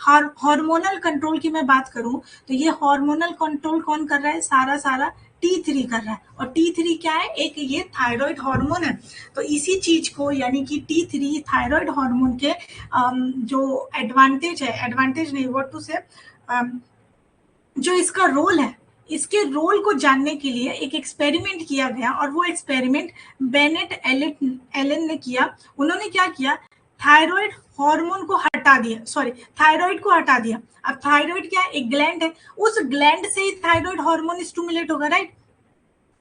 Hormonal control की मैं बात करूं तो ये हार्मोनल कंट्रोल कौन कर रहा है, सारा T3 कर रहा है। और T3 क्या है, एक ये थायराइड हार्मोन है। तो इसी चीज को यानी कि T3 थायराइड हार्मोन के जो एडवांटेज है, एडवांटेज नहीं, व्हाट टू से, जो इसका रोल है, इसके रोल को जानने के लिए एक एक्सपेरिमेंट किया गया। और वो एक्सपेरिमेंट बेनेट एलन ने किया। उन्होंने क्या किया, थायराइड हार्मोन को हटा दिया, सॉरी थायराइड को हटा दिया। अब थायराइड क्या है, एक ग्लैंड है, उस ग्लैंड से ही थायराइड हार्मोन स्टिमुलेट होगा, राइट।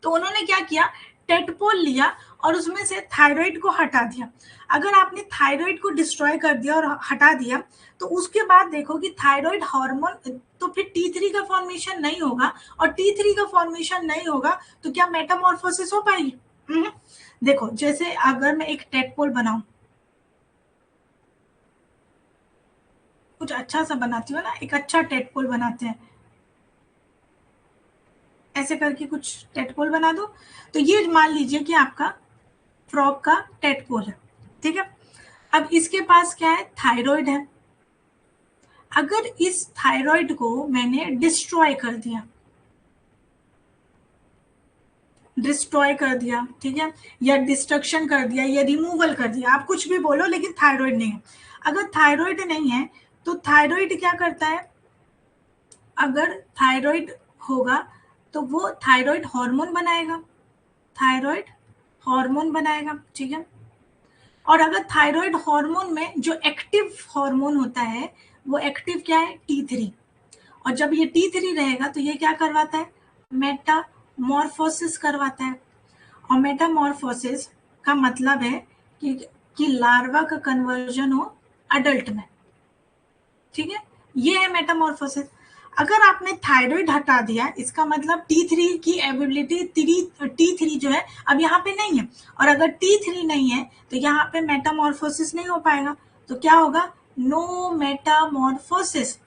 तो उन्होंने क्या किया, टेटपोल लिया और उसमें से थायराइड को हटा दिया। अगर आपने थायराइड को डिस्ट्रॉय कर दिया और हटा दिया तो उसके बाद देखो कि थायराइड हार्मोन, तो फिर T3 का फॉर्मेशन नहीं होगा। और T3 का फॉर्मेशन नहीं होगा तो क्या मेटामॉर्फोसिस हो पाएगी? देखो, जैसे अगर मैं एक टेटपोल बनाऊं, कुछ अच्छा सा बनाती हूँ ना, एक अच्छा टेटपोल बनाते हैं, ऐसे करके कुछ टेटपोल बना दो। तो ये मान लीजिए कि आपका फ्रॉग का टेटपोल है, ठीक है। अब इसके पास क्या है, थायराइड है। अगर इस थायराइड को मैंने डिस्ट्रॉय कर दिया, ठीक है, या डिस्ट्रक्शन कर दिया, या रिमूवल कर दिया, आप कुछ भी बोलो, लेकिन थायराइड नहीं है। अगर थायराइड नहीं है तो थायराइड क्या करता है, अगर थायराइड होगा तो वो थायराइड हार्मोन बनाएगा, थायराइड हार्मोन बनाएगा, ठीक है। और अगर थायराइड हार्मोन में जो एक्टिव हार्मोन होता है, वो एक्टिव क्या है, T3। और जब ये T3 रहेगा तो ये क्या करवाता है, मेटामॉर्फोसिस करवाता है। और मेटामॉर्फोसिस का मतलब है कि लार्वा का कन्वर्जन हो अडल्ट में, ठीक है, ये है मेटामॉर्फोसिस। अगर आपने थायराइड हटा दिया, इसका मतलब T3 की एबिलिटी, T3 जो है अब यहाँ पे नहीं है। और अगर T3 नहीं है तो यहाँ पे मेटामॉर्फोसिस नहीं हो पाएगा। तो क्या होगा, नो मेटामॉर्फोसिस।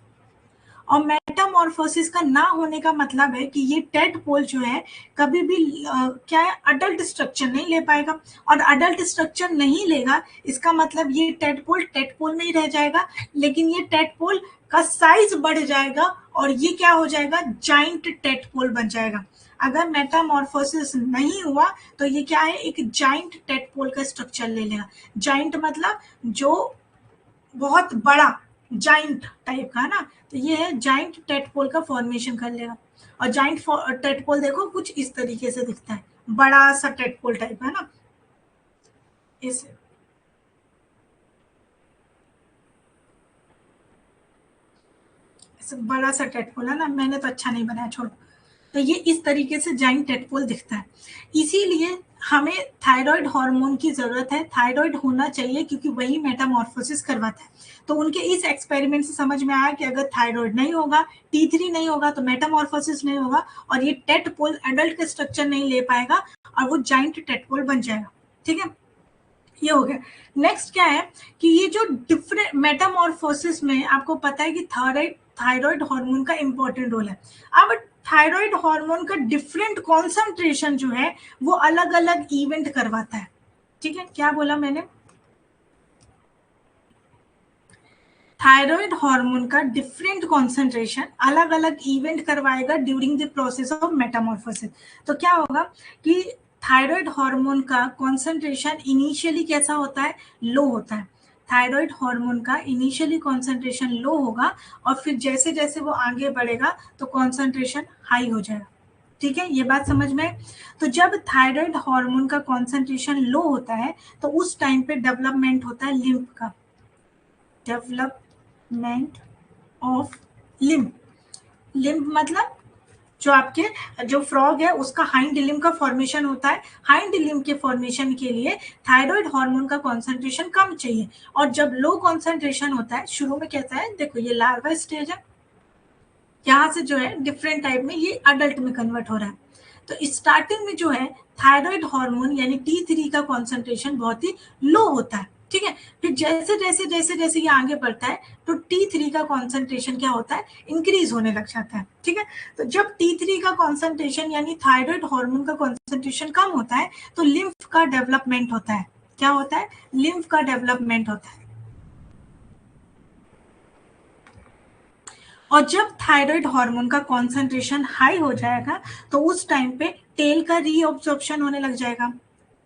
और मेटामॉर्फोसिस का ना होने का मतलब है कि ये टेडपोल जो है कभी भी क्या है, अडल्ट स्ट्रक्चर नहीं ले पाएगा। और अडल्ट स्ट्रक्चर नहीं लेगा, इसका मतलब ये टेडपोल टेडपोल में ही रह जाएगा, लेकिन ये टेडपोल का साइज बढ़ जाएगा और ये क्या हो जाएगा, जाइंट टेडपोल बन जाएगा। अगर मेटामॉर्फोसिस नहीं हुआ तो ये क्या है, एक जाइंट टेडपोल का स्ट्रक्चर ले लेगा। जाइंट मतलब जो बहुत बड़ा, जाइंट टाइप का ना, तो ये है जाइंट टेटपोल का फॉर्मेशन कर लेगा। और जाइंट टेटपोल देखो कुछ इस तरीके से दिखता है, बड़ा सा टेटपोल टाइप है ना, इस बड़ा सा टेटपोल है ना, मैंने तो अच्छा नहीं बनाया, छोड़ो। तो ये इस तरीके से जाइंट टेटपोल दिखता है। इसीलिए हमें थायराइड हार्मोन की जरूरत है, थायराइड होना चाहिए, क्योंकि वही मेटामॉर्फोसिस करवाता है। तो उनके इस एक्सपेरिमेंट से समझ में आया कि अगर थायराइड नहीं होगा, T3 नहीं होगा, तो मेटामॉर्फोसिस नहीं होगा और ये टेटपोल एडल्ट का स्ट्रक्चर नहीं ले पाएगा और वो जाइंट टेटपोल बन जाएगा, ठीक है। ये हो गया। नेक्स्ट क्या है कि ये जो डिफरेंट मेटामॉर्फोसिस में आपको पता है कि थायराइड हार्मोन का इंपॉर्टेंट रोल है। अब थायराइड हार्मोन का डिफरेंट कॉन्सेंट्रेशन जो है वो अलग अलग इवेंट करवाता है, ठीक है। क्या बोला मैंने, थायराइड हार्मोन का डिफरेंट कॉन्सेंट्रेशन अलग अलग इवेंट करवाएगा during the process of Metamorphosis. तो क्या होगा कि थायराइड हार्मोन का कॉन्सेंट्रेशन इनिशियली कैसा होता है, लो होता है। थायराइड हार्मोन का इनिशियली कॉन्सेंट्रेशन लो होगा और फिर जैसे जैसे वो आगे बढ़ेगा तो कॉन्सेंट्रेशन हाई हो जाएगा, ठीक है। ये बात समझ में। तो जब थायराइड हार्मोन का कॉन्सेंट्रेशन लो होता है तो उस टाइम पे डेवलपमेंट होता है लिम्फ का, डेवलपमेंट ऑफ लिम्फ। लिम्फ मतलब जो आपके जो फ्रॉग है उसका हाइंड लिम्फ का फॉर्मेशन होता है। हाइंड लिम्फ के फॉर्मेशन के लिए थायराइड हार्मोन का कॉन्सेंट्रेशन कम चाहिए। और जब लो कॉन्सेंट्रेशन होता है, शुरू में कैसा है, देखो ये लार्वा स्टेज है, यहाँ से जो है डिफरेंट टाइप में ये अडल्ट में कन्वर्ट हो रहा है। तो स्टार्टिंग में जो है थायराइड हार्मोन यानी T3 का कॉन्सेंट्रेशन बहुत ही लो होता है, ठीक है। फिर जैसे जैसे जैसे जैसे ये आगे बढ़ता है तो T3 का कॉन्सेंट्रेशन क्या होता है, इंक्रीज होने लग जाता है, ठीक है। तो जब T3 का कॉन्सेंट्रेशन यानी थायराइड हार्मोन का कॉन्सेंट्रेशन कम होता है तो लिम्फ का डेवलपमेंट होता है। क्या होता है, लिम्फ का डेवलपमेंट होता है। और जब थायराइड हार्मोन का कॉन्सेंट्रेशन हाई हो जाएगा तो उस टाइम पे टेल का रीअब्जॉर्प्शन होने लग जाएगा,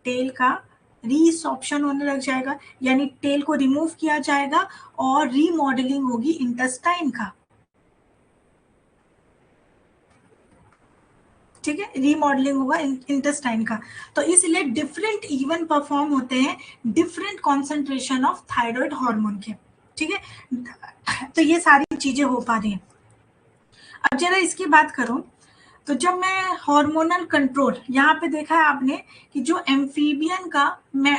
टेल का रीसॉर्प्शन होने लग जाएगा, यानी टेल को रिमूव किया जाएगा और रीमॉडलिंग होगी इंटेस्टाइन का, ठीक है, रीमॉडलिंग होगा इंटेस्टाइन का। तो इसलिए डिफरेंट इवन परफॉर्म होते हैं different concentration of thyroid hormone के, ठीक है। तो ये सारी चीजें हो पा रही हैं। अब जरा इसकी बात करूं तो जब मैं हार्मोनल कंट्रोल, यहाँ पे देखा है आपने कि जो एम्फीबियन का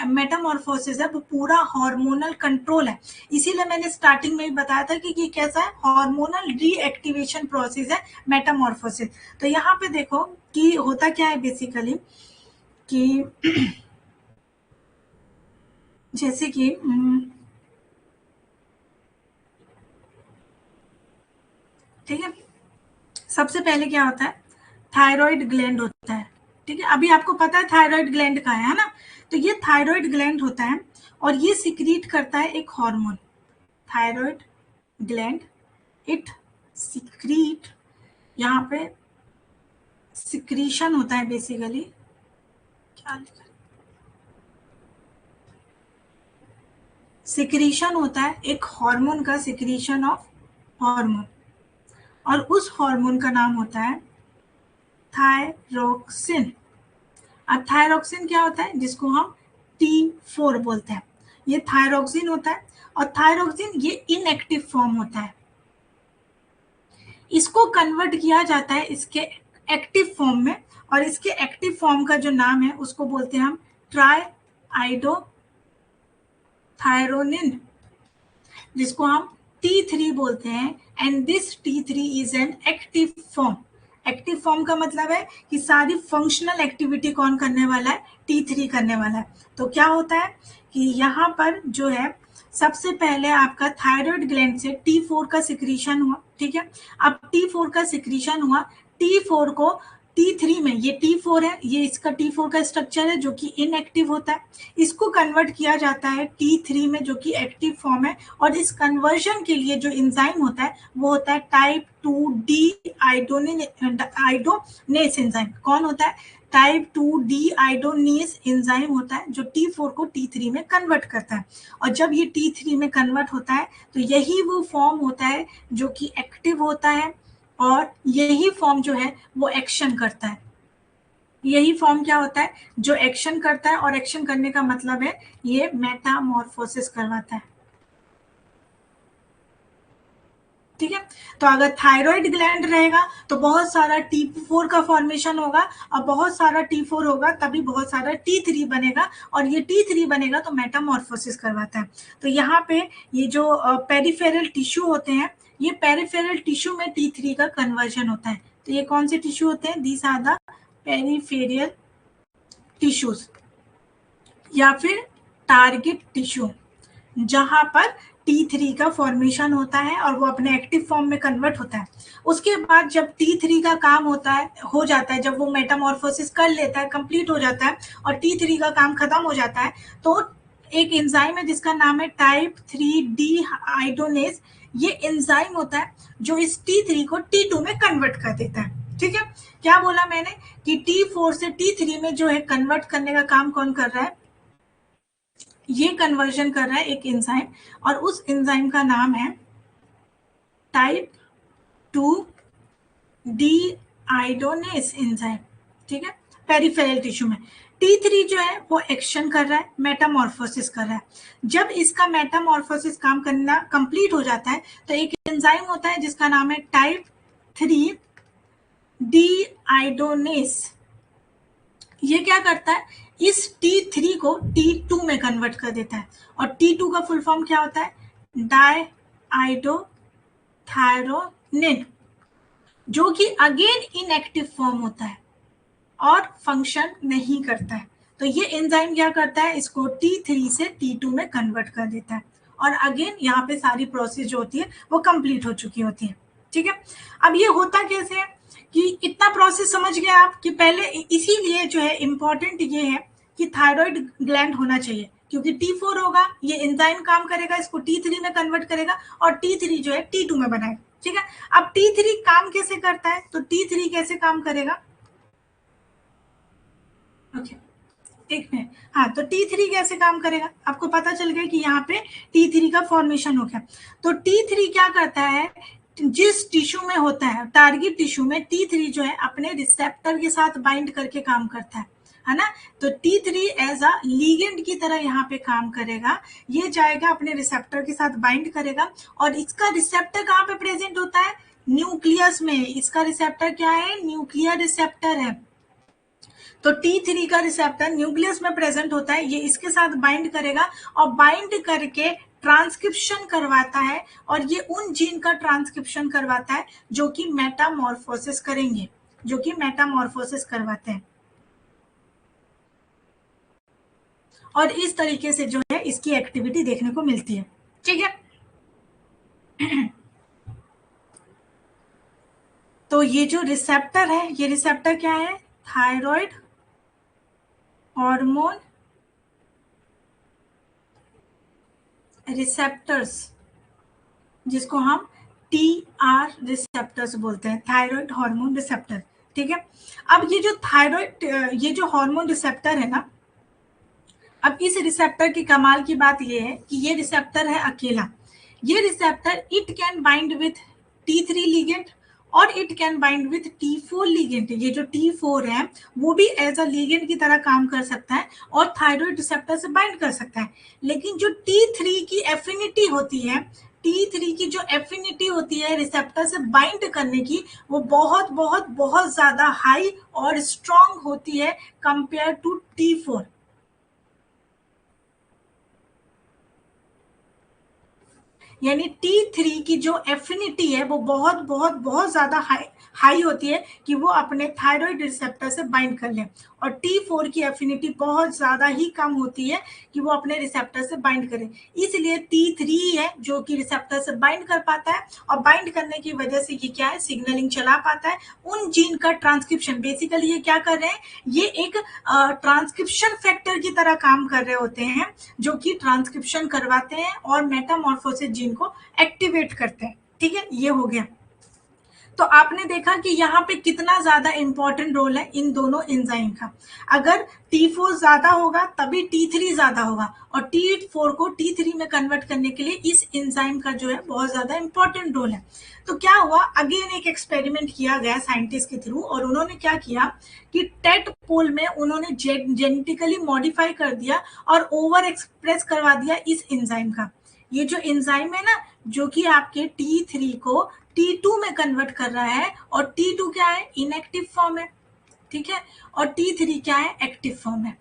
मेटामॉर्फोसिस है वो पूरा हार्मोनल कंट्रोल है, इसीलिए मैंने स्टार्टिंग में ही बताया था कि ये कैसा है, हार्मोनल रीएक्टिवेशन प्रोसेस है मेटामॉर्फोसिस। तो यहाँ पे देखो कि होता क्या है बेसिकली कि जैसे कि ठीक है, सबसे पहले क्या होता है, थायराइड ग्लैंड होता है, ठीक है, अभी आपको पता है थायराइड ग्लैंड का है ना, तो ये थायराइड ग्लैंड होता है और ये सिक्रीट करता है एक hormone, thyroid gland it secrete, यहाँ पे सिक्रीशन होता है बेसिकली, क्या लिखा, सिक्रीशन होता है एक हार्मोन का, सिक्रीशन ऑफ हार्मोन, और उस हार्मोन का नाम होता है थायरोक्सिन। अब थायरोक्सिन क्या होता है, जिसको हम T4 बोलते हैं, ये थायरोक्सिन होता है, और थायरोक्सिन ये इनएक्टिव फॉर्म होता है, इसको कन्वर्ट किया जाता है इसके एक्टिव फॉर्म में, और इसके एक्टिव फॉर्म का जो नाम है उसको बोलते हैं हम ट्राई आइडो थायरोनिन, जिसको हम T3 बोलते हैं, and this T3 is an active form. Active form का मतलब है कि सारी फंक्शनल एक्टिविटी कौन करने वाला है, T3 करने वाला है। तो क्या होता है कि यहाँ पर जो है सबसे पहले आपका थायराइड ग्लैंड से T4 का सिक्रीशन हुआ, ठीक है, अब T4 का सिक्रीशन हुआ, T4 को T3 में, ये T4 है, ये इसका T4 का स्ट्रक्चर है जो कि इनएक्टिव होता है, इसको कन्वर्ट किया जाता है T3 में जो कि एक्टिव फॉर्म है, और इस कन्वर्जन के लिए जो एंजाइम होता है वो होता है टाइप 2D आइडोनेस एंजाइम। कौन होता है, टाइप 2D आइडोनेस एंजाइम होता है जो T4 को T3 में कन्वर्ट करता है, और जब ये T3 में कन्वर्ट होता है तो यही वो फॉर्म होता है जो कि एक्टिव होता है, और यही फॉर्म जो है वो एक्शन करता है, यही फॉर्म क्या होता है जो एक्शन करता है, और एक्शन करने का मतलब है ये मेटामॉर्फोसिस करवाता है, ठीक है। तो अगर थायराइड ग्लैंड रहेगा तो बहुत सारा T4 का फॉर्मेशन होगा, और बहुत सारा T4 होगा तभी बहुत सारा T3 बनेगा, और ये T3 बनेगा तो मेटामॉर्फोसिस करवाता है। तो यहाँ पे ये जो पेरिफेरल टिश्यू होते हैं, ये पेरिफेरल टिश्यू में T3 का कन्वर्जन होता है। तो ये कौन से टिश्यू होते हैं, these are the peripheral tissues, या फिर टारगेट टिश्यू, जहां पर T3 का फॉर्मेशन होता है और वो अपने एक्टिव फॉर्म में कन्वर्ट होता है। उसके बाद जब T3 का काम होता है, हो जाता है, जब वो मेटामॉर्फोसिस कर लेता है, कंप्लीट हो जाता है और T3 का काम खत्म हो जाता है, तो एक एंजाइम है जिसका नाम है टाइप 3D आइडोनेस, ये एंजाइम होता है जो इस T3 को T2 में कन्वर्ट कर देता है, ठीक है। क्या बोला मैंने कि T4 से T3 में जो है कन्वर्ट करने का काम कौन कर रहा है, ये कन्वर्जन कर रहा है एक एंजाइम, और उस एंजाइम का नाम है टाइप 2D आइडोनेस एंजाइम, ठीक है, पेरिफेरल टिश्यू में। T3 जो है वो एक्शन कर रहा है, मेटामॉर्फोसिस कर रहा है। जब इसका मेटामॉर्फोसिस काम करना कंप्लीट हो जाता है तो एक एंजाइम होता है जिसका नाम है टाइप 3D आइडोनेस, ये क्या करता है, इस T3 को T2 में कन्वर्ट कर देता है, और T2 का फुल फॉर्म क्या होता है, डाई आइडो थायरोनिन, जो कि अगेन इनएक्टिव फॉर्म होता है और फंक्शन नहीं करता है। तो ये एंजाइम क्या करता है, इसको T3 से T2 में कन्वर्ट कर देता है, और अगेन यहाँ पे सारी प्रोसेस जो होती है वो कंप्लीट हो चुकी होती है, ठीक है। अब ये होता कैसे है कि इतना प्रोसेस समझ गए आप कि पहले, इसीलिए जो है इम्पोर्टेंट ये है कि थायराइड ग्लैंड होना चाहिए, क्योंकि T4 होगा, ये एंजाइम काम करेगा, इसको T3 में कन्वर्ट करेगा, और T3 जो है T2 में बनाएगा, ठीक है। अब T3 काम कैसे करता है, तो T3 कैसे काम करेगा, ओके एक मिनट, हाँ तो T3 कैसे काम करेगा, आपको पता चल गया कि यहाँ पे T3 का फॉर्मेशन हो गया। तो T3 क्या करता है, जिस टिश्यू में होता है, टारगेट टिश्यू में T3 जो है अपने रिसेप्टर के साथ बाइंड करके काम करता है ना। तो T3 एज अ लीगेंड की तरह यहाँ पे काम करेगा, ये जाएगा अपने रिसेप्टर के साथ बाइंड करेगा, और इसका रिसेप्टर कहाँ पे प्रेजेंट होता है, न्यूक्लियस में। इसका रिसेप्टर क्या है, न्यूक्लियर रिसेप्टर है। तो T3 का रिसेप्टर न्यूक्लियस में प्रेजेंट होता है, ये इसके साथ बाइंड करेगा और बाइंड करके ट्रांसक्रिप्शन करवाता है, और ये उन जीन का ट्रांसक्रिप्शन करवाता है जो कि मेटामॉर्फोसिस करेंगे, जो कि मेटामॉर्फोसिस करवाते हैं। और इस तरीके से जो है इसकी एक्टिविटी देखने को मिलती है, ठीक है। तो ये जो रिसेप्टर है, ये रिसेप्टर क्या है, थायराइड हार्मोन रिसेप्टर्स, जिसको हम TR रिसेप्टर्स बोलते हैं, थायराइड हार्मोन रिसेप्टर, ठीक है। अब ये जो थायराइड, ये जो हार्मोन रिसेप्टर है ना, अब इस रिसेप्टर की कमाल की बात ये है कि ये रिसेप्टर है अकेला। ये receptor it can bind with T3 ligand और it can bind with T4 ligand. ये जो T4 है वो भी एज अ लिगेंड की तरह काम कर सकता है और थायराइड रिसेप्टर से बाइंड कर सकता है। लेकिन जो T3 की एफिनिटी होती है, T3 की जो एफिनिटी होती है रिसेप्टर से बाइंड करने की, वो बहुत बहुत बहुत ज्यादा हाई और स्ट्रांग होती है कंपेयर टू T4। यानी T3 की जो एफिनिटी है वो बहुत बहुत बहुत ज्यादा हाई होती है कि वो अपने थायराइड रिसेप्टर से बाइंड कर ले, और T4 की एफिनिटी बहुत ज्यादा ही कम होती है कि वो अपने रिसेप्टर से बाइंड करे। इसलिए T3 है जो कि रिसेप्टर से बाइंड कर पाता है, और बाइंड करने की वजह से ये क्या है, सिग्नलिंग चला पाता है, उन जीन का ट्रांसक्रिप्शन। बेसिकली ये क्या कर रहे हैं, ये एक ट्रांसक्रिप्शन फैक्टर की तरह काम कर रहे होते हैं, जो कि ट्रांसक्रिप्शन करवाते हैं और मेटामॉर्फोसिस जीन को एक्टिवेट करते हैं, ठीक है। ये हो गया। तो आपने देखा कि यहाँ पे कितना ज्यादा इंपॉर्टेंट रोल है इन दोनों एंजाइम का। अगर T4 ज्यादा होगा तभी T3 ज्यादा होगा, और T4 को T3 में कन्वर्ट करने के लिए इस एंजाइम का जो है बहुत ज्यादा इंपॉर्टेंट रोल है। तो क्या हुआ, अगेन एक एक्सपेरिमेंट किया गया साइंटिस्ट के थ्रू, और उन्होंने क्या किया कि टेट पोल में उन्होंने जेनेटिकली मॉडिफाई कर दिया और ओवर एक्सप्रेस करवा दिया इस एंजाइम का। ये जो एंजाइम है ना, जो कि आपके T3 को T2 में कन्वर्ट कर रहा है, और T2 क्या है, इनएक्टिव फॉर्म है, ठीक है, और T3 क्या है, एक्टिव फॉर्म है।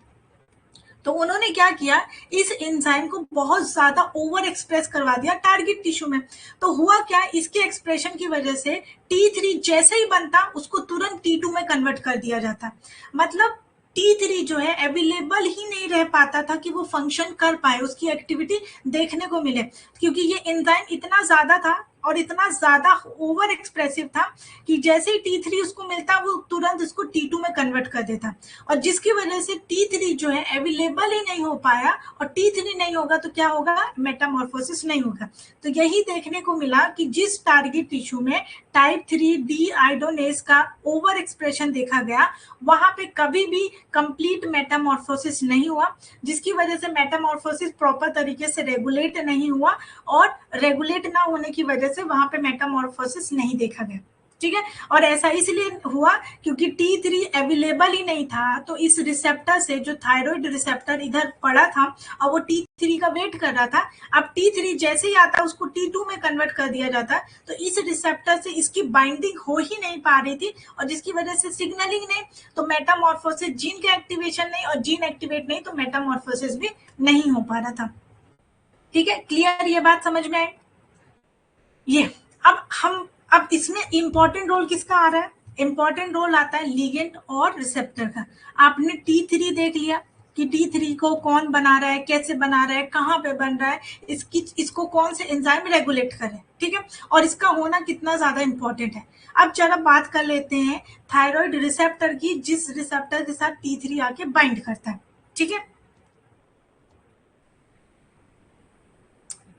तो उन्होंने क्या किया, इस एंजाइम को बहुत ज्यादा ओवर एक्सप्रेस करवा दिया टारगेट टिश्यू में। तो हुआ क्या, इसके एक्सप्रेशन की वजह से T3 जैसे ही बनता उसको तुरंत T2 में कन्वर्ट कर दिया जाता। मतलब T3 जो है अवेलेबल ही नहीं रह पाता था कि वो फंक्शन कर पाए, उसकी एक्टिविटी देखने को मिले, क्योंकि ये एंजाइम इतना ज्यादा था और इतना ज्यादा ओवर एक्सप्रेसिव था कि जैसे ही T3 उसको मिलता वो तुरंत उसको T2 में कन्वर्ट कर देता, और जिसकी वजह से T3 जो है अवेलेबल ही नहीं हो पाया, और T3 नहीं होगा तो क्या होगा, मेटामॉर्फोसिस नहीं होगा। तो यही देखने को मिला कि जिस टारगेट टिश्यू में टाइप 3 डीआइडोनेस का ओवर एक्सप्रेशन देखा गया, वहां पे कभी भी कंप्लीट मेटामॉर्फोसिस नहीं हुआ, जिसकी वजह से मेटामॉर्फोसिस प्रॉपर तरीके से रेगुलेट नहीं हुआ, और रेगुलेट ना होने की वजह से वहां पे मेटामॉर्फोसिस नहीं देखा गया, ठीक है। और ऐसा इसलिए हुआ क्योंकि T3 अवेलेबल ही नहीं था, तो इस रिसेप्टर से जो थायराइड रिसेप्टर इधर पड़ा था और वो T3 का वेट कर रहा था, अब T3 जैसे ही आता उसको T2 में कन्वर्ट कर दिया जाता, तो इस रिसेप्टर से इसकी बाइंडिंग हो ही नहीं पा रही थी, और जिसकी वजह से सिग्नलिंग नहीं, तो मेटामॉर्फोसिस जीन का एक्टिवेशन नहीं, और जीन एक्टिवेट नहीं तो मेटामॉर्फोसिस भी नहीं हो पा रहा था, ठीक है। क्लियर, ये बात समझ में आई। ये अब इसमें इंपॉर्टेंट रोल किसका आ रहा है, इंपॉर्टेंट रोल आता है लिगेंड और रिसेप्टर का। आपने T3 देख लिया कि T3 को कौन बना रहा है, कैसे बना रहा है, कहाँ पे बन रहा है, इसको कौन से एंजाइम रेगुलेट कर रहे हैं, ठीक है, और इसका होना कितना ज्यादा इंपॉर्टेंट है। अब जरा बात कर लेते हैं थायराइड रिसेप्टर की, जिस रिसेप्टर के साथ T3 आके बाइंड करता है, ठीक है।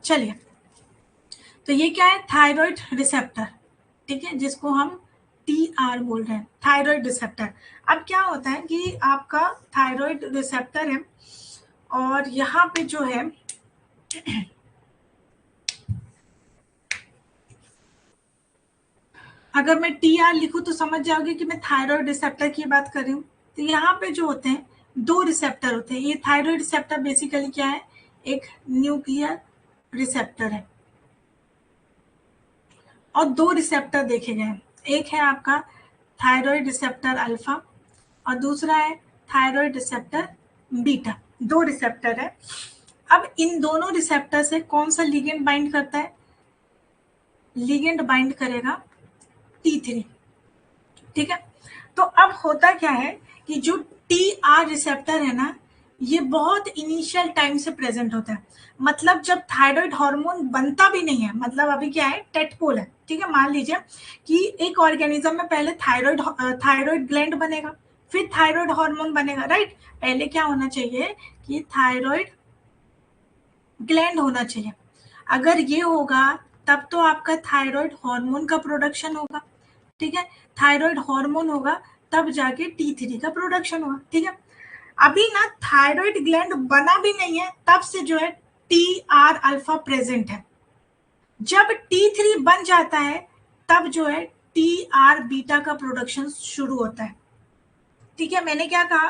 चलिए, तो ये क्या है, थायराइड रिसेप्टर, ठीक है, जिसको हम TR बोल रहे हैं, थायराइड रिसेप्टर। अब क्या होता है कि आपका थायराइड रिसेप्टर है और यहाँ पे जो है अगर मैं TR लिखूं तो समझ जाओगे कि मैं थायराइड रिसेप्टर की बात कर रही हूँ। तो यहाँ पे जो होते हैं दो रिसेप्टर होते हैं। ये थायराइड रिसेप्टर बेसिकली क्या है, एक न्यूक्लियर रिसेप्टर है और दो रिसेप्टर देखे गए हैं। एक है आपका थायराइड रिसेप्टर अल्फा और दूसरा है थायराइड रिसेप्टर बीटा। दो रिसेप्टर है। अब इन दोनों रिसेप्टर से कौन सा लिगेंड बाइंड करता है, लिगेंड बाइंड करेगा T3, ठीक है। तो अब होता क्या है कि जो TR रिसेप्टर है ना, ये बहुत इनिशियल टाइम से प्रेजेंट होता है। मतलब जब थायराइड हार्मोन बनता भी नहीं है, मतलब अभी क्या है, टेटपोल है, ठीक है। मान लीजिए कि एक ऑर्गेनिज्म में पहले थायराइड ग्लैंड बनेगा, फिर थायराइड हार्मोन बनेगा, राइट। पहले क्या होना चाहिए कि थायराइड ग्लैंड होना चाहिए। अगर ये होगा तब तो आपका थायराइड हार्मोन का प्रोडक्शन होगा, ठीक है। थायराइड हार्मोन होगा तब जाके T3 का प्रोडक्शन होगा, ठीक है। अभी ना थायराइड ग्लैंड बना भी नहीं है, तब से जो है TR अल्फा प्रेजेंट है। जब T3 बन जाता है तब जो है TR बीटा का प्रोडक्शन शुरू होता है, ठीक है। मैंने क्या कहा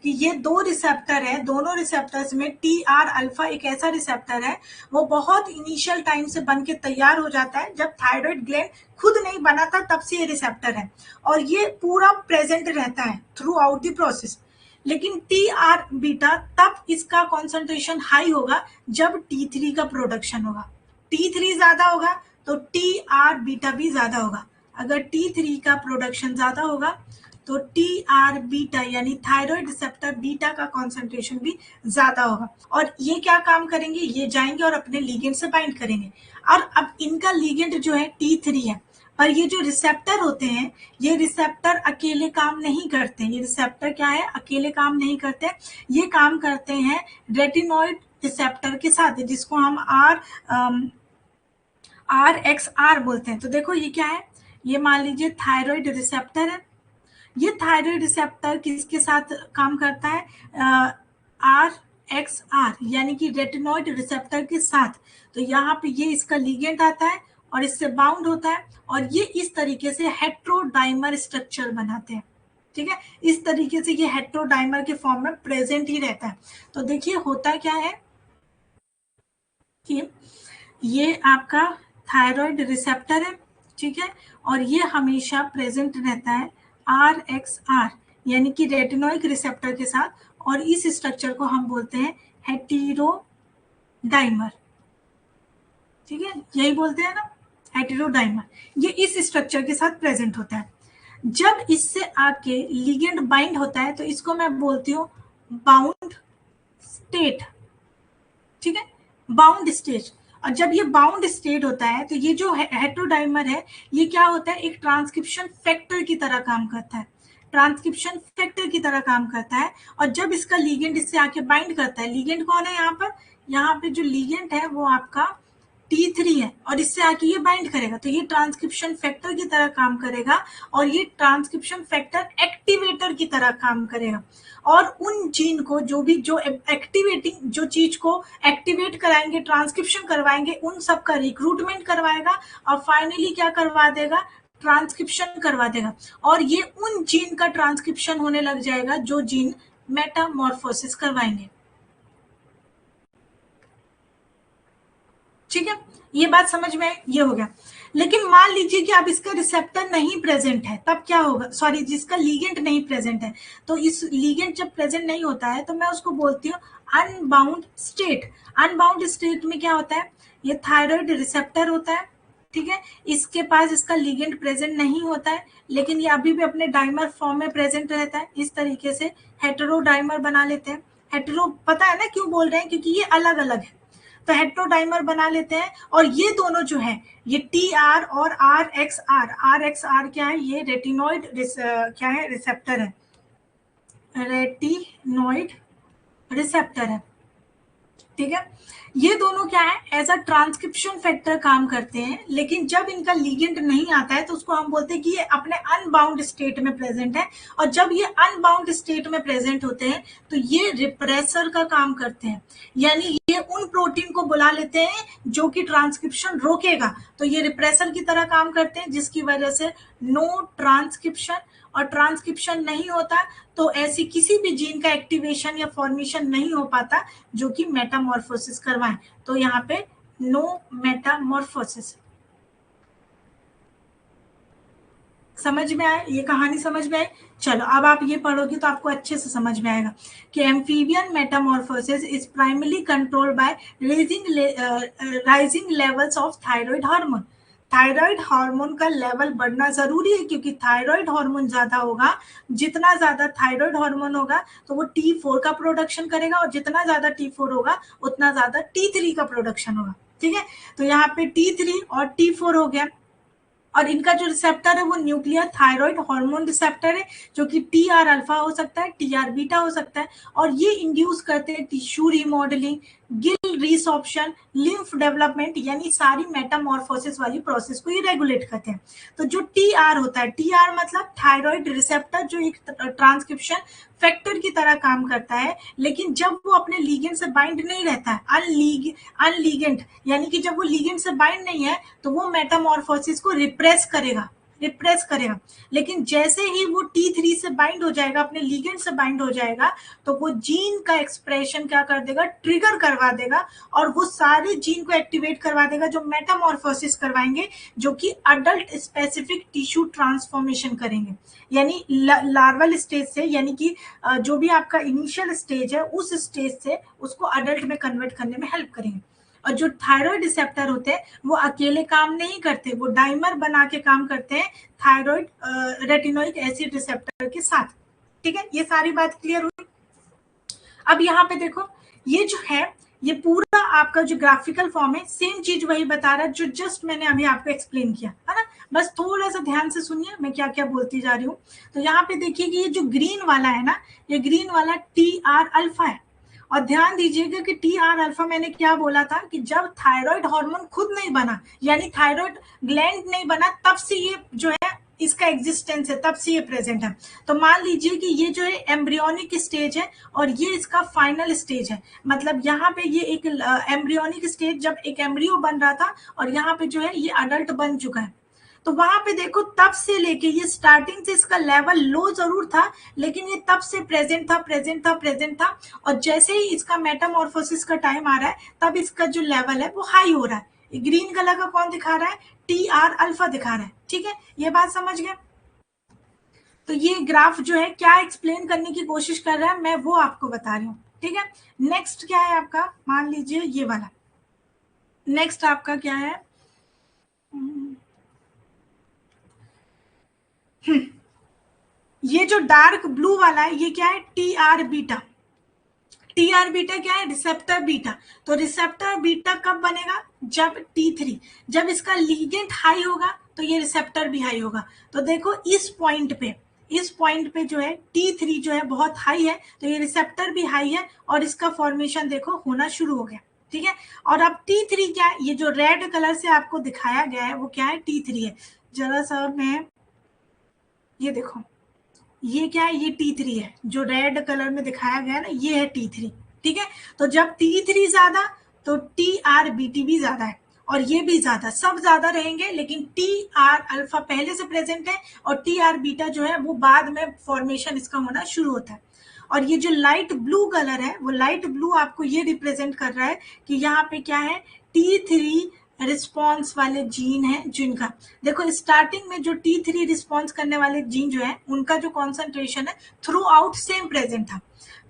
कि ये दो रिसेप्टर है, दोनों रिसेप्टर्स में TR अल्फा एक ऐसा रिसेप्टर है, वो बहुत इनिशियल टाइम से बन के तैयार हो जाता है। जब थायराइड ग्लैंड खुद नहीं बना था तब से ये रिसेप्टर है और ये पूरा प्रेजेंट रहता है थ्रू आउट द प्रोसेस। लेकिन TR बीटा तब इसका कॉन्सेंट्रेशन हाई होगा जब T3 का प्रोडक्शन होगा। T3 ज्यादा होगा तो TR बीटा भी ज्यादा होगा। अगर T3 का प्रोडक्शन ज्यादा होगा तो TR बीटा यानी थायराइड रिसेप्टर बीटा का कॉन्सेंट्रेशन भी ज्यादा होगा। और ये क्या काम करेंगे, ये जाएंगे और अपने लिगेंड से बाइंड करेंगे। और अब इनका लिगेंड जो है T3 है, पर ये जो रिसेप्टर होते हैं, ये रिसेप्टर अकेले काम नहीं करते। ये रिसेप्टर क्या है, अकेले काम नहीं करते, ये काम करते हैं रेटिनॉइड रिसेप्टर के साथ, जिसको हम RXR बोलते हैं। तो देखो ये क्या है, ये मान लीजिए थायराइड रिसेप्टर है। ये थायराइड रिसेप्टर किसके साथ काम करता है, RXR यानी कि रेटिनॉइड रिसेप्टर के साथ। तो यहाँ पे ये इसका लिगेंड आता है और इससे बाउंड होता है और ये इस तरीके से हेट्रोडाइमर स्ट्रक्चर बनाते हैं, ठीक है। इस तरीके से ये हेट्रोडाइमर के फॉर्म में प्रेजेंट ही रहता है। तो देखिए होता क्या है कि ये आपका थायराइड रिसेप्टर है, ठीक है, और ये हमेशा प्रेजेंट रहता है RXR यानी कि रेटिनोइक रिसेप्टर के साथ, और इस स्ट्रक्चर को हम बोलते हैं हेटेरोडाइमर, ठीक है, यही बोलते हैं ना, हेटेरोडाइमर। ये इस स्ट्रक्चर के साथ प्रेजेंट होता है। जब इससे आके लिगेंड बाइंड होता है तो इसको मैं बोलती हूँ बाउंड स्टेट, ठीक है, बाउंड स्टेट। और जब ये बाउंड स्टेट होता है तो ये जो हेटेरोडाइमर है, ये क्या होता है, एक ट्रांसक्रिप्शन फैक्टर की तरह काम करता है, ट्रांसक्रिप्शन फैक्टर की तरह काम करता है। और जब इसका लिगेंड इससे आके बाइंड करता है, लिगेंड कौन है यहाँ पे जो लिगेंड है वो आपका T3 है, और इससे आके ये बाइंड करेगा, तो ये ट्रांसक्रिप्शन फैक्टर की तरह काम करेगा और ये ट्रांसक्रिप्शन फैक्टर एक्टिवेटर की तरह काम करेगा। और उन जीन को जो एक्टिवेटिंग जो चीज को एक्टिवेट कराएंगे, ट्रांसक्रिप्शन करवाएंगे, उन सब का रिक्रूटमेंट करवाएगा और फाइनली क्या करवा देगा, ट्रांसक्रिप्शन करवा देगा। और ये उन जीन का ट्रांसक्रिप्शन होने लग जाएगा जो जीन मेटामॉर्फोसिस करवाएंगे, ठीक है। ये बात समझ में, ये हो गया। लेकिन मान लीजिए कि अब इसका रिसेप्टर नहीं प्रेजेंट है, तब क्या होगा, सॉरी जिसका लिगेंड नहीं प्रेजेंट है, तो इस लिगेंड जब प्रेजेंट नहीं होता है तो मैं उसको बोलती हूँ अनबाउंड स्टेट। अनबाउंड स्टेट में क्या होता है, ये थायराइड रिसेप्टर होता है, ठीक है, इसके पास इसका लिगेंड प्रेजेंट नहीं होता है, लेकिन ये अभी भी अपने डाइमर फॉर्म में प्रेजेंट रहता है। इस तरीके से हेटेरोडाइमर बना लेते हैं। हेटेरो पता है ना क्यों बोल रहे हैं, क्योंकि ये अलग अलग है, तो हेटेरोडाइमर बना लेते हैं। और ये दोनों जो है, ये TR और RXR क्या है, ये रेटिनॉइड क्या है, रिसेप्टर है, रेटिनॉइड रिसेप्टर है, ठीक है। ये दोनों क्या है, एज अ ट्रांसक्रिप्शन फैक्टर काम करते हैं, लेकिन जब इनका लिगेंड नहीं आता है तो उसको हम बोलते हैं कि ये अपने अनबाउंड स्टेट में प्रेजेंट है। और जब ये अनबाउंड स्टेट में प्रेजेंट होते हैं तो ये रिप्रेसर का काम करते हैं, यानी ये उन प्रोटीन को बुला लेते हैं जो कि ट्रांसक्रिप्शन रोकेगा, तो ये रिप्रेसर की तरह काम करते हैं, जिसकी वजह से नो ट्रांसक्रिप्शन, और ट्रांसक्रिप्शन नहीं होता तो ऐसी किसी भी जीन का एक्टिवेशन या फॉर्मेशन नहीं हो पाता जो कि मेटामॉर्फोसिस करवाए। तो यहाँ पे नो मेटामॉर्फोसिस। समझ में आए, ये कहानी समझ में आई। चलो अब आप ये पढ़ोगे तो आपको अच्छे से समझ में आएगा कि amphibian Metamorphosis is primarily controlled by rising levels of thyroid hormone. Thyroid hormone का लेवल बढ़ना जरूरी है, क्योंकि थायराइड हार्मोन ज्यादा होगा, जितना ज्यादा थायराइड हार्मोन होगा तो वो T4 का प्रोडक्शन करेगा, और जितना ज्यादा T4 होगा उतना ज्यादा T3 का प्रोडक्शन होगा। ठीक है, तो यहाँ पे T3 और T4 हो गया, और इनका जो रिसेप्टर है वो न्यूक्लियर थायराइड हार्मोन रिसेप्टर है, जो कि TR अल्फा हो सकता है, TR बीटा हो सकता है, और ये इंड्यूस करते हैं tissue remodelling, Gill resorption, lymph development, यानी सारी मेटामॉर्फोसिस वाली प्रोसेस को ये रेगुलेट करते हैं। तो जो TR होता है, TR मतलब थायराइड रिसेप्टर, जो एक ट्रांसक्रिप्शन फैक्टर की तरह काम करता है, लेकिन जब वो अपने लीगेंड से बाइंड नहीं रहता है, अनलीगेंड, यानी कि जब वो लीगेंड से बाइंड नहीं है तो वो मेटामॉर्फोसिस को रिप्रेस करेगा। लेकिन जैसे ही वो T3 से बाइंड हो जाएगा, अपने लीगेंड से बाइंड हो जाएगा, तो वो जीन का एक्सप्रेशन क्या कर देगा, ट्रिगर करवा देगा, और वो सारे जीन को एक्टिवेट करवा देगा जो मेटामॉर्फोसिस करवाएंगे, जो कि अडल्ट स्पेसिफिक टिश्यू ट्रांसफॉर्मेशन करेंगे। यानी लार्वल स्टेज से, यानी कि जो भी आपका इनिशियल स्टेज है उस स्टेज से उसको अडल्ट में कन्वर्ट करने में हेल्प करेंगे। और जो थायराइड रिसेप्टर होते हैं वो अकेले काम नहीं करते, वो डाइमर बना के काम करते हैं थायराइड रेटिनोइक एसिड रिसेप्टर के साथ। ठीक है, ये सारी बात क्लियर हुई। अब यहाँ पे देखो, ये जो है ये पूरा आपका जो ग्राफिकल फॉर्म है, सेम चीज वही बता रहा है जो जस्ट मैंने अभी आपको एक्सप्लेन किया है ना। बस थोड़ा सा ध्यान से सुनिए मैं क्या क्या बोलती जा रही हूँ। तो यहाँ पे देखिए कि ये जो ग्रीन वाला है ना, ये ग्रीन वाला TR अल्फा है, और ध्यान दीजिएगा कि TR अल्फा मैंने क्या बोला था कि जब थायराइड हार्मोन खुद नहीं बना, यानी थायराइड ग्लैंड नहीं बना, तब से ये जो है इसका एग्जिस्टेंस है, तब से ये प्रेजेंट है। तो मान लीजिए कि ये जो है एम्ब्रियोनिक स्टेज है और ये इसका फाइनल स्टेज है, मतलब यहाँ पे ये एक एम्ब्रियोनिक स्टेज, जब एक एम्ब्रियो बन रहा था, और यहाँ पे जो है ये अडल्ट बन चुका है। तो वहां पे देखो तब से लेके ये स्टार्टिंग से इसका लेवल लो जरूर था, लेकिन ये तब से प्रेजेंट था, और जैसे ही इसका मेटामॉर्फोसिस का टाइम आ रहा है तब इसका जो लेवल है वो हाई हो रहा है। ग्रीन कलर का कौन दिखा रहा है, TR अल्फा दिखा रहा है। ठीक है, ये बात समझ गए। तो ये ग्राफ जो है क्या एक्सप्लेन करने की कोशिश कर रहा है मैं वो आपको बता रही हूँ। ठीक है, नेक्स्ट क्या है आपका, मान लीजिए ये वाला, नेक्स्ट आपका क्या है, ये जो डार्क ब्लू वाला है ये क्या है, TR बीटा। TR बीटा क्या है, रिसेप्टर बीटा। तो रिसेप्टर बीटा कब बनेगा, जब T3, जब इसका लीगेंड हाई होगा तो ये रिसेप्टर भी हाई होगा। तो देखो इस पॉइंट पे जो है T3 जो है बहुत हाई है, तो ये रिसेप्टर भी हाई है, और इसका फॉर्मेशन देखो होना शुरू हो गया। ठीक है, और अब T3 क्या है, ये जो रेड कलर से आपको दिखाया गया है वो क्या है, T3 है। जरा सा मैं ये देखो, ये क्या है, ये T3 है, जो रेड कलर में दिखाया गया ना ये है T3। ठीक है, तो जब T3 ज्यादा तो TRBT भी ज्यादा है, और ये भी ज्यादा, सब ज्यादा रहेंगे, लेकिन TR अल्फा पहले से प्रेजेंट है और TR बीटा जो है वो बाद में फॉर्मेशन इसका होना शुरू होता है। और ये जो लाइट ब्लू कलर है, वो लाइट ब्लू आपको ये रिप्रेजेंट कर रहा है कि यहाँ पे क्या है, T3 रिस्पॉन्स वाले जीन है जिनका, देखो स्टार्टिंग में जो T3 रिस्पॉन्स करने वाले जीन जो है उनका जो कॉन्सेंट्रेशन है थ्रू आउट सेम प्रेजेंट था।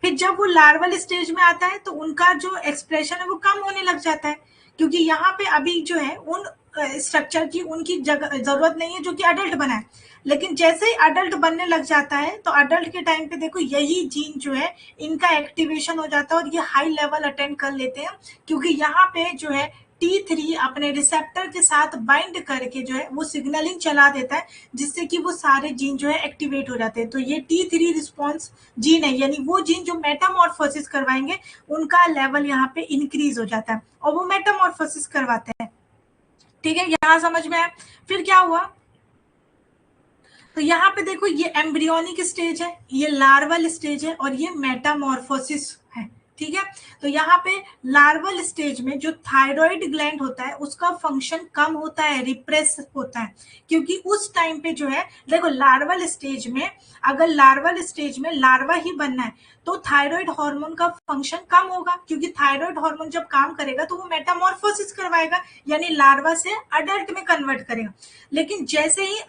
फिर जब वो लार्वल स्टेज में आता है तो उनका जो एक्सप्रेशन है वो कम होने लग जाता है, क्योंकि यहाँ पे अभी जो है उन स्ट्रक्चर की उनकी जरूरत नहीं है जो कि अडल्ट बना है। लेकिन जैसे ही अडल्ट बनने लग जाता है तो अडल्ट के टाइम पे देखो यही जीन जो है इनका एक्टिवेशन हो जाता है और ये हाई लेवल अटेंड कर लेते हैं, क्योंकि यहाँ पे जो है T3 अपने रिसेप्टर के साथ बाइंड करके जो है वो सिग्नलिंग चला देता है, जिससे कि वो सारे जीन जो है एक्टिवेट हो जाते हैं। तो ये T3 रिस्पॉन्स जीन है, यानी वो जीन जो मेटामॉर्फोसिस करवाएंगे उनका लेवल यहाँ पे इंक्रीज हो जाता है और वो मेटामॉर्फोसिस करवाते हैं। ठीक है, यहाँ समझ में आया। फिर क्या हुआ, तो यहाँ पे देखो ये एम्ब्रियोनिक स्टेज है, ये लार्वल स्टेज है और ये मेटामॉर्फोसिस है। ठीक है, तो यहाँ पे लार्वल स्टेज में जो थायराइड ग्लैंड होता है उसका फंक्शन कम होता है, रिप्रेस होता है, क्योंकि उस टाइम पे जो है देखो लार्वल स्टेज में, अगर लार्वल स्टेज में लार्वा ही बनना है तो थायराइड हार्मोन का फंक्शन कम होगा, क्योंकि थायराइड हार्मोन जब काम करेगा तो वो मेटामॉर्फोसिस करवाएगा, यानी लार्वा से अडल्ट में कन्वर्ट करेगा। लेकिन जैसे ही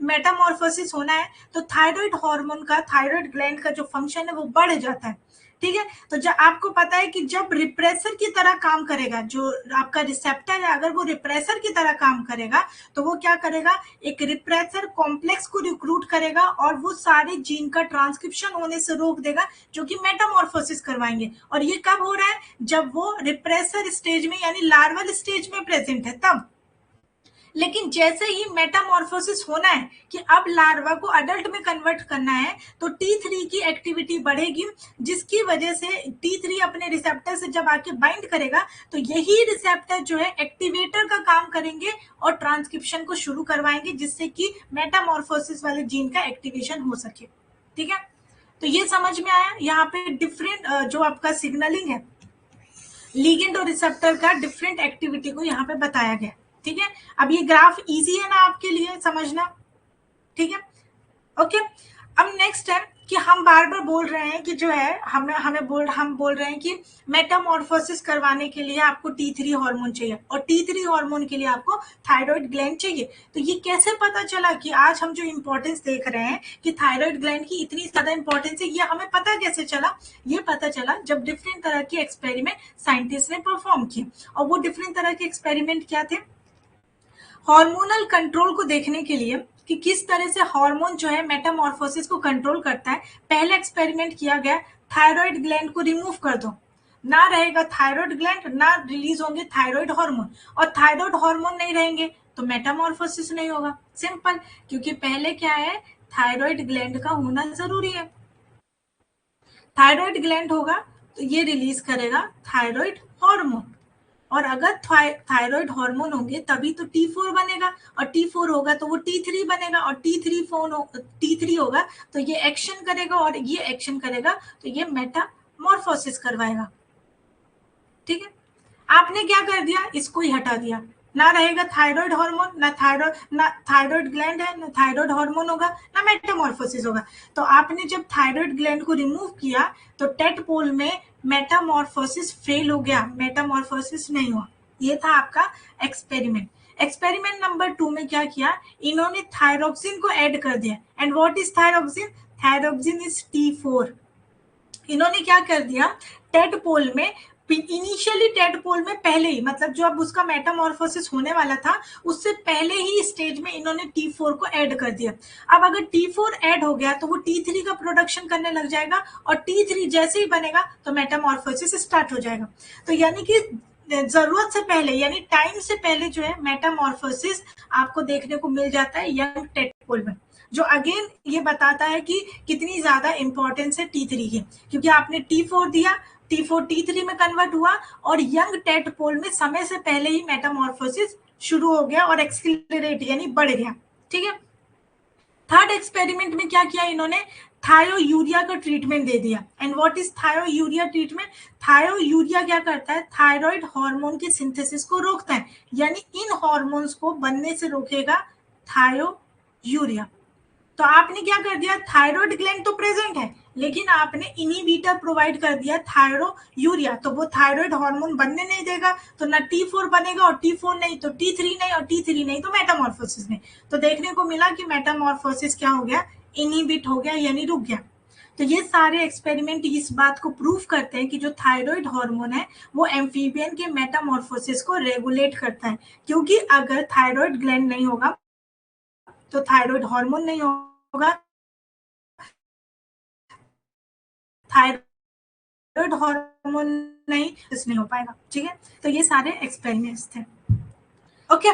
मेटामॉर्फोसिस होना है तो थायराइड हार्मोन का, थायराइड ग्लैंड का जो फंक्शन है वो बढ़ जाता है। ठीक है, तो जब आपको पता है कि जब रिप्रेसर की तरह काम करेगा, जो आपका रिसेप्टर है अगर वो रिप्रेसर की तरह काम करेगा तो वो क्या करेगा, एक रिप्रेसर कॉम्प्लेक्स को रिक्रूट करेगा और वो सारे जीन का ट्रांसक्रिप्शन होने से रोक देगा, जो कि मेटामॉर्फोसिस करवाएंगे। और ये कब हो रहा है, जब वो रिप्रेसर स्टेज में यानी लार्वल स्टेज में प्रेजेंट है तब। लेकिन जैसे ही मेटामॉर्फोसिस होना है कि अब लार्वा को अडल्ट में कन्वर्ट करना है तो T3 की एक्टिविटी बढ़ेगी, जिसकी वजह से T3 अपने रिसेप्टर से जब आके बाइंड करेगा तो यही रिसेप्टर जो है एक्टिवेटर का काम करेंगे और ट्रांसक्रिप्शन को शुरू करवाएंगे, जिससे कि मेटामॉर्फोसिस वाले जीन का एक्टिवेशन हो सके। ठीक है, तो ये समझ में आया। यहाँ पे डिफरेंट जो आपका सिग्नलिंग है, लिगेंड और रिसेप्टर का डिफरेंट एक्टिविटी को यहाँ पे बताया गया। ठीक है, अब ये ग्राफ इजी है ना आपके लिए समझना। ठीक है, ओके। अब नेक्स्ट है कि हम बार बार बोल रहे हैं कि जो है हम बोल रहे हैं कि मेटामॉर्फोसिस करवाने के लिए आपको T3 हार्मोन चाहिए और T3 हार्मोन के लिए आपको थायराइड ग्लैंड चाहिए। तो ये कैसे पता चला कि आज हम जो इंपॉर्टेंस देख रहे हैं कि थायराइड ग्लैंड की इतनी ज्यादा इंपॉर्टेंस है, ये हमें पता कैसे चला? ये पता चला जब डिफरेंट तरह के एक्सपेरिमेंट साइंटिस्ट ने परफॉर्म किए। और वो डिफरेंट तरह के एक्सपेरिमेंट क्या थे? हार्मोनल कंट्रोल को देखने के लिए कि किस तरह से हार्मोन जो है मेटामॉर्फोसिस को कंट्रोल करता है, पहले एक्सपेरिमेंट किया गया, थायराइड ग्लैंड को रिमूव कर दो, ना रहेगा थायराइड ग्लैंड, ना रिलीज होंगे थायराइड हार्मोन, और थायराइड हार्मोन नहीं रहेंगे तो मेटामॉर्फोसिस नहीं होगा। सिंपल, क्योंकि पहले क्या है, थायराइड ग्लैंड का होना जरूरी है। थायराइड ग्लैंड होगा तो ये रिलीज करेगा थायराइड हार्मोन, और अगर थायराइड हार्मोन होंगे तभी तो T4 बनेगा, और T4 होगा तो वो T3 बनेगा, और T3 होगा तो ये एक्शन करेगा, और ये एक्शन करेगा तो ये मेटामॉर्फोसिस करवाएगा। ठीक है, आपने क्या कर दिया, इसको ही हटा दिया, ना रहेगा थायराइड हार्मोन, ना थायराइड ग्लैंड है, ना थायराइड हार्मोन होगा, ना मेटामॉर्फोसिस होगा। तो आपने जब थायराइड ग्लैंड को रिमूव किया तो टेट पोल में मेटामॉर्फोसिस फेल हो गया, मेटामॉर्फोसिस नहीं हुआ। ये था आपका एक्सपेरिमेंट। एक्सपेरिमेंट नंबर 2 में क्या किया, इन्होंने थायरोक्सिन को ऐड कर दिया। And what is thyroxine? Thyroxine is T4। इन्होंने क्या कर दिया, टेट पोल में, इनिशियली टेट पोल में पहले ही, मतलब जो अब उसका मेटामॉर्फोसिस होने वाला था उससे पहले ही स्टेज में इन्होंने T4 को ऐड कर दिया। अब अगर T4 ऐड हो गया तो वो T3 का प्रोडक्शन करने लग जाएगा, और T3 जैसे ही बनेगा तो मेटामॉर्फोसिस स्टार्ट हो जाएगा। तो यानी कि जरूरत से पहले, यानी टाइम से पहले जो है मेटामॉर्फोसिस आपको देखने को मिल जाता है यंग टेट पोल में, जो अगेन ये बताता है कि कितनी ज्यादा इंपॉर्टेंस है T3 की, क्योंकि आपने T4 दिया, T4 T3 में कन्वर्ट हुआ और यंग टेट पोल में समय से पहले ही मेटामॉर्फोसिस शुरू हो गया और एक्सिलरेट यानी बढ़ गया। ठीक है, थर्ड एक्सपेरिमेंट में क्या किया इन्होंने, थायोयूरिया का ट्रीटमेंट दे दिया। And what is thiourea treatment? Thiourea क्या करता है, थायराइड हार्मोन के सिंथेसिस को रोकता है, यानी इन हार्मोन्स को बनने से रोकेगा थायोयूरिया। तो आपने क्या कर दिया, थायराइड ग्लैंड तो प्रेजेंट है लेकिन आपने इनिबिटर प्रोवाइड कर दिया थायरोयूरिया, तो वो थायराइड हार्मोन बनने नहीं देगा, तो ना T4 बनेगा, और T4 नहीं तो T3 नहीं, और T3 नहीं तो मेटामॉर्फोसिस नहीं। तो देखने को मिला कि मेटामॉर्फोसिस क्या हो गया, इनिबिट हो गया यानी रुक गया। तो ये सारे एक्सपेरिमेंट इस बात को प्रूव करते हैं कि जो थायराइड हार्मोन है वो एम्फीबियन के मेटामॉर्फोसिस को रेगुलेट करता है, क्योंकि अगर थायराइड ग्लैंड नहीं होगा तो थायराइड हार्मोन नहीं होगा, थायराइड हार्मोन नहीं हो पाएगा। ठीक है, तो ये सारे एक्सपेरिमेंट्स थे। ओके